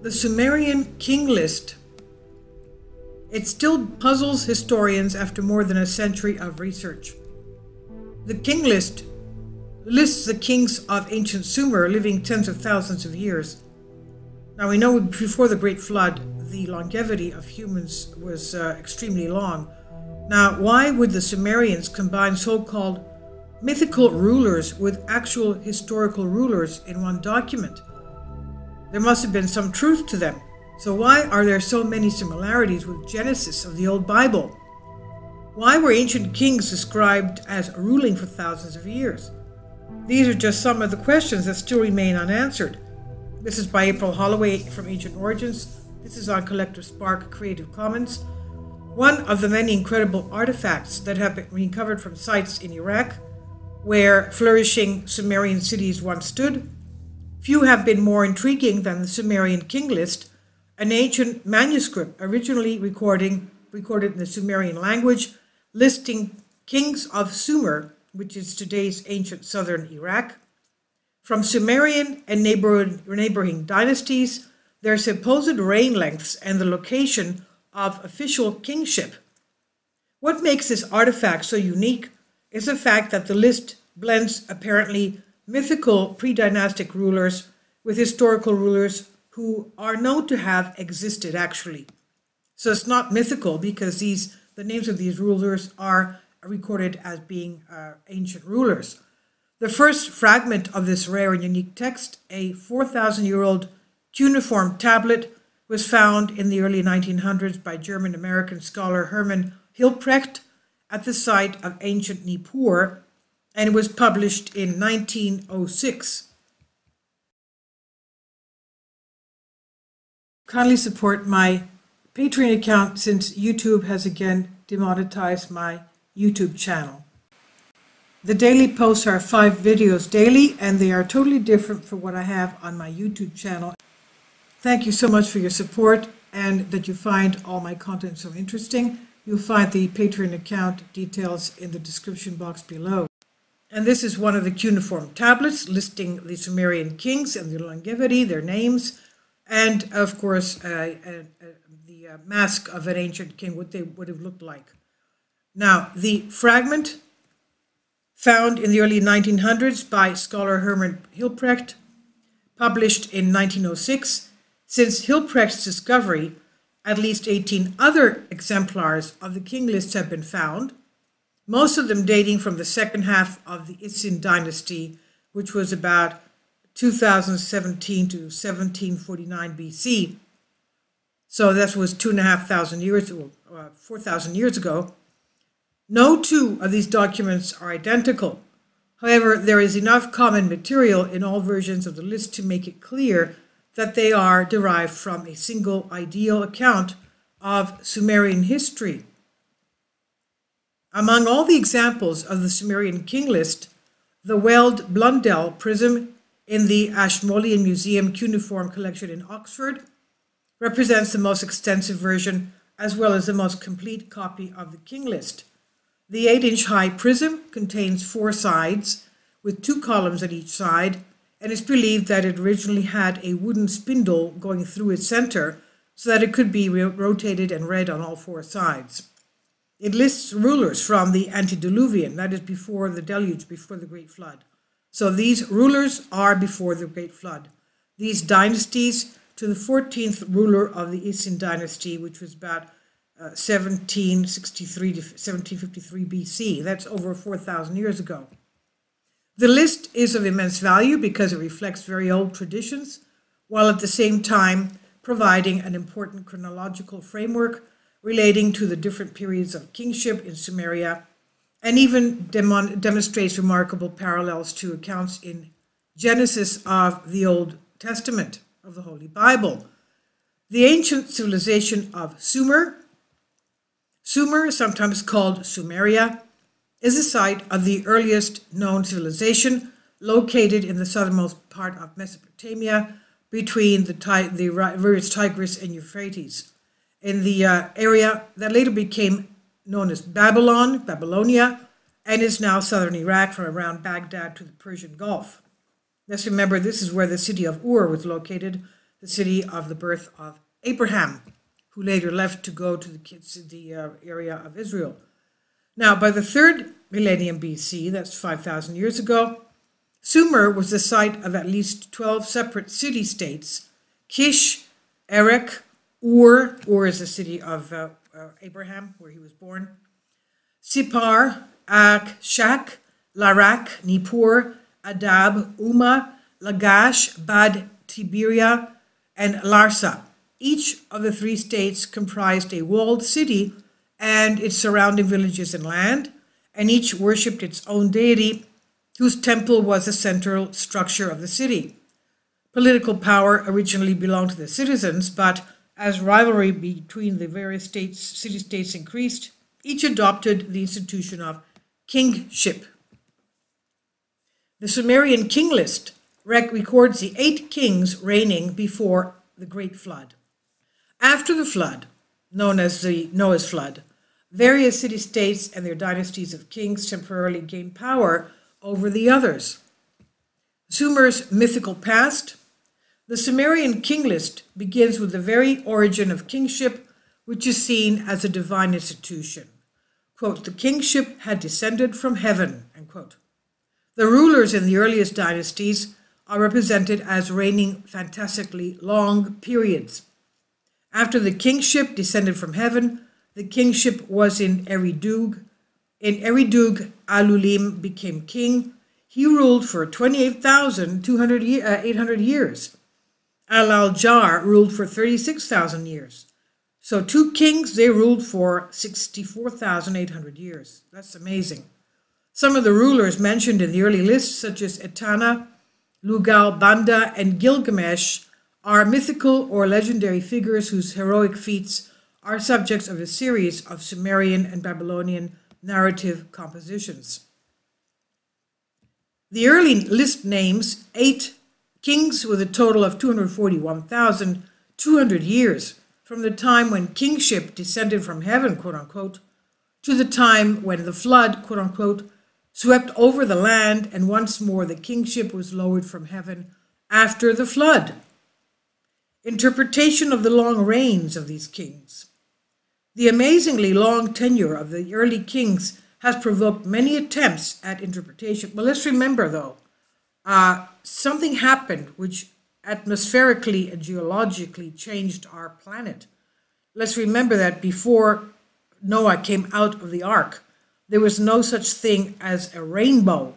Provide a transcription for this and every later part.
The Sumerian king list. It still puzzles historians after more than a century of research. The king list lists the kings of ancient Sumer living tens of thousands of years. Now we know before the Great Flood, the longevity of humans was extremely long. Now, why would the Sumerians combine so-called mythical rulers with actual historical rulers in one document? There must have been some truth to them. So why are there so many similarities with Genesis of the Old Bible? Why were ancient kings described as ruling for thousands of years? These are just some of the questions that still remain unanswered. This is by April Holloway from Ancient Origins. This is on Collective Spark Creative Commons. One of the many incredible artifacts that have been recovered from sites in Iraq, where flourishing Sumerian cities once stood. Few have been more intriguing than the Sumerian king list, an ancient manuscript originally recorded in the Sumerian language, listing kings of Sumer, which is today's ancient southern Iraq, from Sumerian and neighboring dynasties, their supposed reign lengths, and the location of official kingship. What makes this artifact so unique is the fact that the list blends apparently mythical pre-dynastic rulers with historical rulers who are known to have existed actually. So it's not mythical because the names of these rulers are recorded as being ancient rulers. The first fragment of this rare and unique text, a 4,000-year-old cuneiform tablet, was found in the early 1900s by German-American scholar Hermann Hilprecht at the site of ancient Nippur, and it was published in 1906. Kindly support my Patreon account since YouTube has again demonetized my YouTube channel. The daily posts are 5 videos daily, and they are totally different from what I have on my YouTube channel. Thank you so much for your support and that you find all my content so interesting. You'll find the Patreon account details in the description box below. And this is one of the cuneiform tablets listing the Sumerian kings and their longevity, their names, and of course the mask of an ancient king, what they would have looked like. Now, the fragment found in the early 1900s by scholar Hermann Hilprecht, published in 1906. Since Hilprecht's discovery, at least 18 other exemplars of the king lists have been found, most of them dating from the second half of the Isin dynasty, which was about 2017 to 1749 BC. So that was 2,500 years, 4,000 years ago. No two of these documents are identical. However, there is enough common material in all versions of the list to make it clear that they are derived from a single ideal account of Sumerian history. Among all the examples of the Sumerian king list, the Weld Blundell prism in the Ashmolean Museum cuneiform collection in Oxford represents the most extensive version as well as the most complete copy of the king list. The 8-inch high prism contains 4 sides with 2 columns at each side, and it's believed that it originally had a wooden spindle going through its center so that it could be rotated and read on all 4 sides. It lists rulers from the antediluvian, that is before the deluge, before the Great Flood. So these rulers are before the Great Flood. These dynasties to the 14th ruler of the Isin dynasty, which was about 1763 to 1753 BC. That's over 4,000 years ago. The list is of immense value because it reflects very old traditions, while at the same time providing an important chronological framework relating to the different periods of kingship in Sumeria, and even demonstrates remarkable parallels to accounts in Genesis of the Old Testament, of the Holy Bible. The ancient civilization of Sumer, sometimes called Sumeria, is the site of the earliest known civilization located in the southernmost part of Mesopotamia between the rivers Tigris and Euphrates, in the area that later became known as Babylonia, and is now southern Iraq from around Baghdad to the Persian Gulf. Let's remember this is where the city of Ur was located, the city of the birth of Abraham, who later left to go to the area of Israel. Now, by the 3rd millennium BC, that's 5,000 years ago, Sumer was the site of at least 12 separate city-states: Kish, Erech, Ur is the city of Abraham, where he was born, Sippar, Ak, Shak, Larak, Nippur, Adab, Umma, Lagash, Bad Tiberia, and Larsa. Each of the 3 states comprised a walled city and its surrounding villages and land, and each worshipped its own deity, whose temple was the central structure of the city. Political power originally belonged to the citizens, but as rivalry between the various city-states increased, each adopted the institution of kingship. The Sumerian king list records the 8 kings reigning before the Great Flood. After the flood, known as the Noah's flood, various city-states and their dynasties of kings temporarily gained power over the others. Sumer's mythical past. The Sumerian king list begins with the very origin of kingship, which is seen as a divine institution. Quote, "The kingship had descended from heaven," end quote. The rulers in the earliest dynasties are represented as reigning fantastically long periods. After the kingship descended from heaven, the kingship was in Eridug. In Eridug, Alulim became king. He ruled for 28,800 years. Al-Jar ruled for 36,000 years. So 2 kings, they ruled for 64,800 years. That's amazing. Some of the rulers mentioned in the early lists, such as Etana, Lugal, Banda, and Gilgamesh, are mythical or legendary figures whose heroic feats are subjects of a series of Sumerian and Babylonian narrative compositions. The early list names 8 kings with a total of 241,200 years from the time when kingship descended from heaven, quote-unquote, to the time when the flood, quote-unquote, swept over the land, and once more the kingship was lowered from heaven after the flood. Interpretation of the long reigns of these kings. The amazingly long tenure of the early kings has provoked many attempts at interpretation. But let's remember, though, something happened which atmospherically and geologically changed our planet. Let's remember that before Noah came out of the ark, there was no such thing as a rainbow.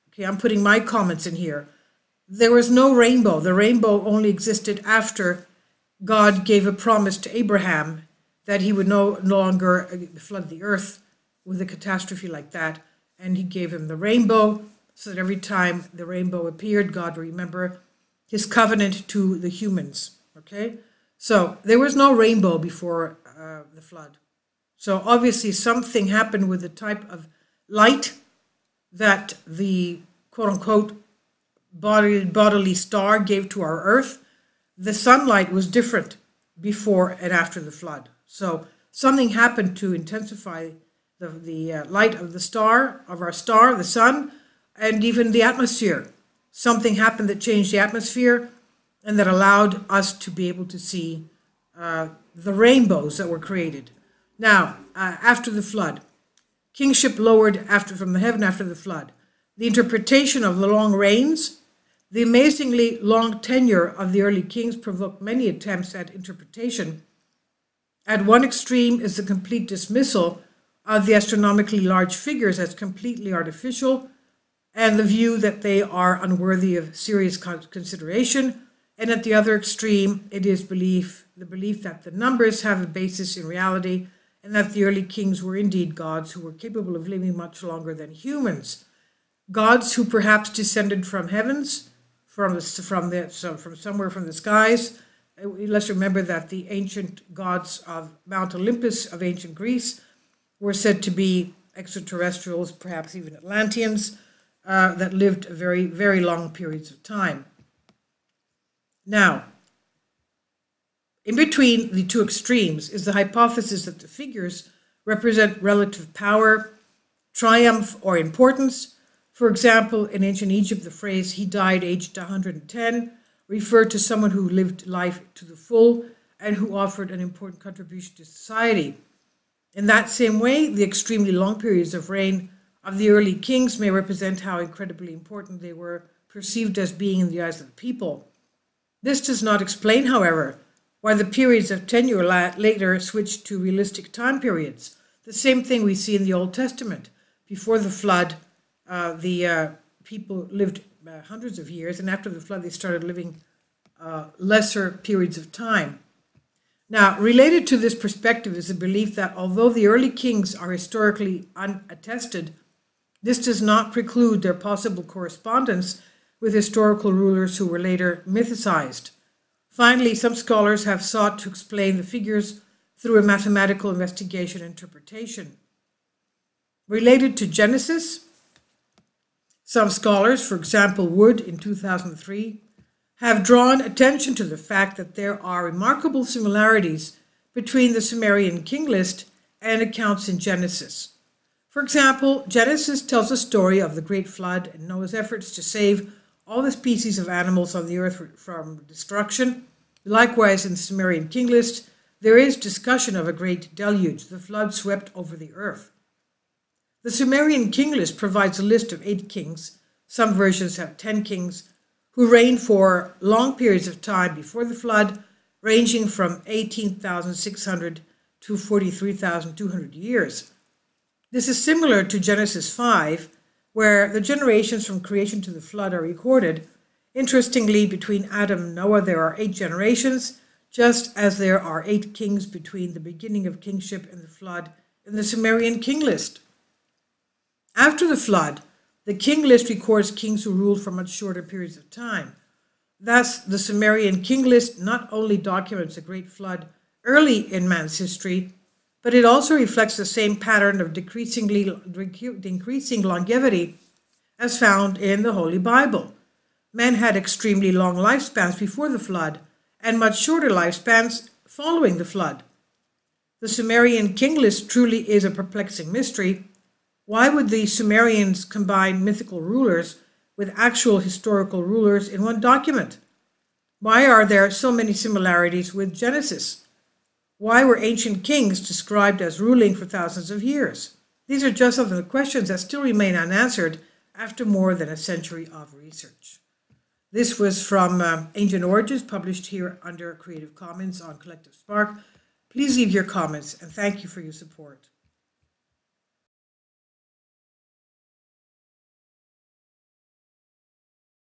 Okay, I'm putting my comments in here. There was no rainbow. The rainbow only existed after God gave a promise to Abraham that he would no longer flood the earth with a catastrophe like that. And he gave him the rainbow so that every time the rainbow appeared, God would remember his covenant to the humans. Okay? So there was no rainbow before the flood. So obviously something happened with the type of light that the quote-unquote bodily star gave to our earth. The sunlight was different before and after the flood. So something happened to intensify the light of the star, the sun, and even the atmosphere. Something happened that changed the atmosphere and that allowed us to be able to see the rainbows that were created. Now, after the flood, kingship lowered from the heaven after the flood. The interpretation of the long reigns, the amazingly long tenure of the early kings provoked many attempts at interpretation. At one extreme is the complete dismissal of the astronomically large figures as completely artificial, and the view that they are unworthy of serious consideration. And at the other extreme, it is the belief that the numbers have a basis in reality, and that the early kings were indeed gods who were capable of living much longer than humans. Gods who perhaps descended from heavens, from somewhere from the skies. Let's remember that the ancient gods of Mount Olympus of ancient Greece were said to be extraterrestrials, perhaps even Atlanteans, that lived very, very long periods of time. Now, in between the two extremes is the hypothesis that the figures represent relative power, triumph, or importance. For example, in ancient Egypt, the phrase "he died aged 110" referred to someone who lived life to the full and who offered an important contribution to society. In that same way, the extremely long periods of reign of the early kings may represent how incredibly important they were perceived as being in the eyes of the people. This does not explain, however, why the periods of tenure later switched to realistic time periods. The same thing we see in the Old Testament. Before the flood, the people lived hundreds of years, and after the flood, they started living lesser periods of time. Now, related to this perspective is the belief that although the early kings are historically unattested, this does not preclude their possible correspondence with historical rulers who were later mythicized. Finally, some scholars have sought to explain the figures through a mathematical investigation and interpretation. Related to Genesis, some scholars, for example Wood in 2003, have drawn attention to the fact that there are remarkable similarities between the Sumerian king list and accounts in Genesis. For example, Genesis tells a story of the Great Flood and Noah's efforts to save all the species of animals on the earth from destruction. Likewise, in the Sumerian king list, there is discussion of a great deluge. The flood swept over the earth. The Sumerian king list provides a list of 8 kings, some versions have 10 kings, who reigned for long periods of time before the flood, ranging from 18,600 to 43,200 years. This is similar to Genesis 5, where the generations from creation to the flood are recorded. Interestingly, between Adam and Noah there are 8 generations, just as there are 8 kings between the beginning of kingship and the flood in the Sumerian king list. After the flood, the king list records kings who ruled for much shorter periods of time. Thus, the Sumerian king list not only documents a great flood early in man's history, but it also reflects the same pattern of decreasing longevity as found in the Holy Bible. Men had extremely long lifespans before the flood and much shorter lifespans following the flood. The Sumerian king list truly is a perplexing mystery. Why would the Sumerians combine mythical rulers with actual historical rulers in one document? Why are there so many similarities with Genesis? Why were ancient kings described as ruling for thousands of years? These are just some of the questions that still remain unanswered after more than a century of research. This was from Ancient Origins, published here under Creative Commons on Collective Spark. Please leave your comments, and thank you for your support.